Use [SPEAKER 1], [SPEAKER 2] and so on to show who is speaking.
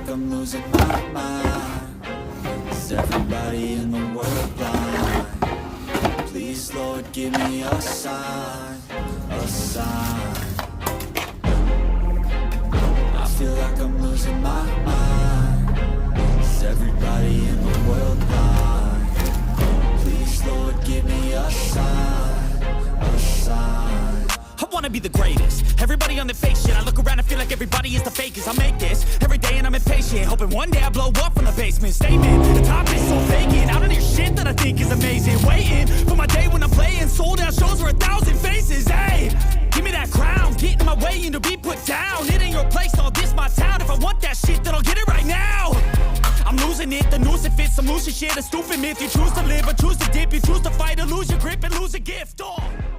[SPEAKER 1] like I'm losing my mind. Is everybody in the world blind? Please, Lord, give me a sign, a sign. I feel like I'm losing my mind. Is everybody in the world blind? Please, Lord, give me a sign, a sign.
[SPEAKER 2] I wanna be the greatest. Everybody on the fake shit. I look around and feel like everybody is the fakest. I make this every day and I'm impatient, hoping one day I blow up from the basement. Statement, the top is so vacant. I don't hear shit that I think is amazing. Waiting for my day when I'm playing sold out shows for 1,000 faces. Hey, give me that crown, get in my way and to be put down. It ain't your place, all this my town. If I want that shit, then I'll get it right now. I'm losing it, the noose it fits. I'm losing shit, a stupid myth. You choose to live or choose to dip. You choose to fight or lose your grip and lose a gift. Oh.